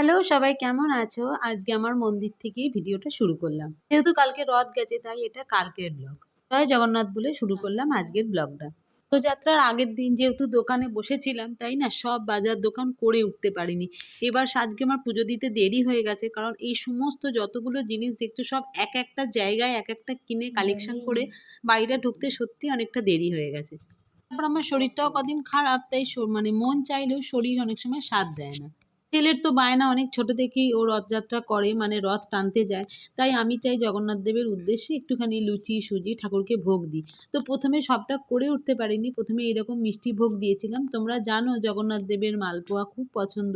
Hello সবাই কেমন আছো? আজকে আমার মন্দির থেকেই ভিডিওটা শুরু করলাম। যেহেতু কালকে রথ গেছে তাই এটা কালকের ব্লগ। জয় জগন্নাথ বলে শুরু করলাম আজকের ব্লগটা। রথযাত্রার আগের দিন যেহেতু দোকানে বসেছিলাম তাই না সব বাজার দোকান করে উঠতে পারিনি। এবার আজকে আমার পুজো দিতে দেরি হয়ে গেছে কারণ এই সমস্ত যতগুলো জিনিস দেখছো সব এক একটা জায়গায় এক একটা কিনে কালেকশন করে বাড়িটা ঢুকতে সত্যি অনেকটা দেরি হয়ে গেছে। তারপর আমার শরীরটাও কদিন খারাপ তাই মানে মন চাইলেও শরীর অনেক সময় সাথ দেয় না। ছেলের তো বায়না অনেক ছোট থেকেই ও রথযাত্রা করে মানে রথ টানতে যায়। তাই আমি চাই জগন্নাথ দেবের উদ্দেশ্যে একটুখানি লুচি, সুজি ঠাকুরকে ভোগ দিই। তো ১ম এ সবটা করে উঠতে পারিনি। ১ম এ এরকম মিষ্টি ভোগ দিয়েছিলাম। তোমরা জানো জগন্নাথ দেবের মালপোয়া খুব পছন্দ।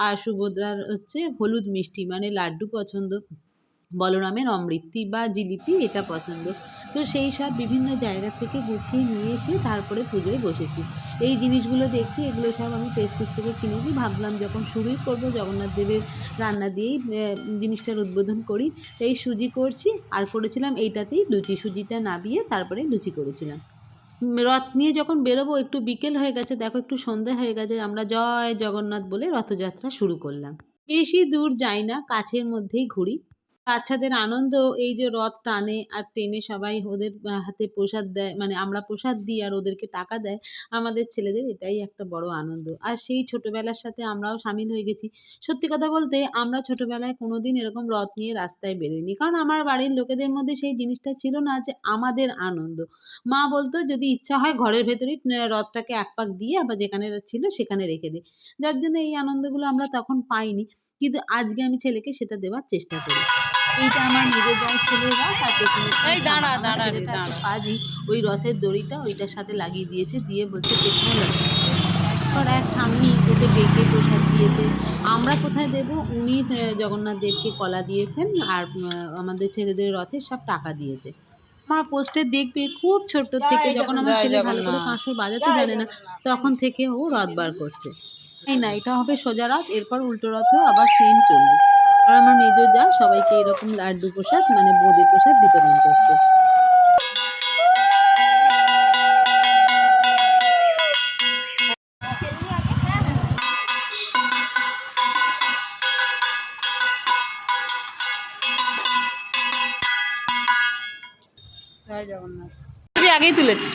আর সুভদ্রার হচ্ছে হলুদ মিষ্টি মানে লাড্ডু পছন্দ। বলরামের অমৃতি বা জিলিপি এটা পছন্দ। তো সেই সব বিভিন্ন জায়গা থেকে গুছিয়ে নিয়ে এসে তারপরে পুজোয় বসেছি। এই জিনিসগুলো দেখছি এগুলো সব আমি প্রেস্টিজ থেকে কিনেছি। ভাবলাম যখন শুরুই করব জগন্নাথ দেবের রান্না দিয়েই জিনিসটার উদ্বোধন করি। এই সুজি করছি আর করেছিলাম এইটাতেই লুচি। সুজিটা নাবিয়ে তারপরে লুচি করেছিলাম। রথ নিয়ে যখন বেরোবো একটু বিকেল হয়ে গেছে, দেখো একটু সন্ধে হয়ে গেছে। আমরা জয় জগন্নাথ বলে রথযাত্রা শুরু করলাম। বেশি দূর যাই না, কাছের মধ্যেই ঘুরি। বাচ্চাদের আনন্দ এই যে রথ টানে আর টেনে সবাই ওদের হাতে প্রসাদ দেয় মানে আমরা প্রসাদ দিই আর ওদেরকে টাকা দেয়। আমাদের ছেলেদের এটাই একটা বড় আনন্দ। আর সেই ছোটবেলার সাথে আমরাও শামিল হয়ে গেছি। সত্যি কথা বলতে আমরা ছোটবেলায় কোনোদিন এরকম রথ নিয়ে রাস্তায় বেরোইনি। কারণ আমার বাড়ির লোকেদের মধ্যে সেই জিনিসটা ছিল না যে আমাদের আনন্দ। মা বলত যদি ইচ্ছা হয় ঘরের ভেতরেই রথটাকে এক পাক দিয়ে আবার যেখানে ছিল সেখানে রেখে দে। যার জন্য এই আনন্দগুলো আমরা তখন পাইনি। কিন্তু আজকে আমি ছেলেকে সেটা দেওয়ার চেষ্টা করি। এইটা আমার নিজের যার ছেলের রথ আর পেছনে এই দাঁড়া আমার দাঁড়া রে ছেলেটা এত দাঁড়া। পাজি ওই রথের দড়িটা ওইটার সাথে লাগিয়ে দিয়েছে দিয়ে বলছে পেছনে লাগাতে। এরপর এক ঠাম্মি ওকে ডেকে প্রসাদ দিয়েছে। আমরা কোথায় দেব? উনি জগন্নাথ দেবকে কলা দিয়েছেন আর আমাদের ছেলেদের রথে সব টাকা দিয়েছে। আমার পোস্টে দেখবে খুব ছোট্ট থেকে যখন আমার জয় ছেলে ভালো করে জগন্নাথ। কাঁসর বাজাতে জানে না তখন থেকে ও রথ বার করছে। এই না এটা হবে সোজা রথ এরপর উল্টো রথেও আবার সেম চলবে। আর আমার মেজো যা সবাইকে এরকম লাড্ডু প্রসাদ মানে বোঁদে প্রসাদ বিতরণ করছে। জয় জগন্নাথ। ছবি আগেই তুলেছি।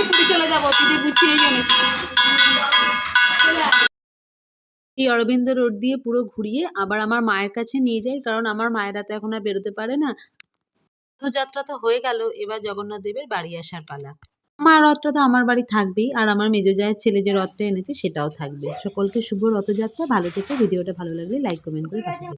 পুরী চলে যাবো পুরী গুছিয়েই এনেছি। এই অরবিন্দ রোড দিয়ে পুরো ঘুরিয়ে আবার আমার মায়ের কাছে নিয়ে যাই কারণ আমার মায়েরা তো এখন আর বেরোতে পারে না। রথযাত্রা তো হয়ে গেল এবার জগন্নাথ দেবের বাড়ি আসার পালা। আমার রথটা তো আমার বাড়ি থাকবেই আর আমার মেজো জায়ের ছেলে যে রথটা এনেছে সেটাও থাকবে। সকলকে শুভ রথযাত্রা। ভালো থেকো। ভিডিওটা ভালো লাগলে লাইক কমেন্ট করে পাশে থেকো।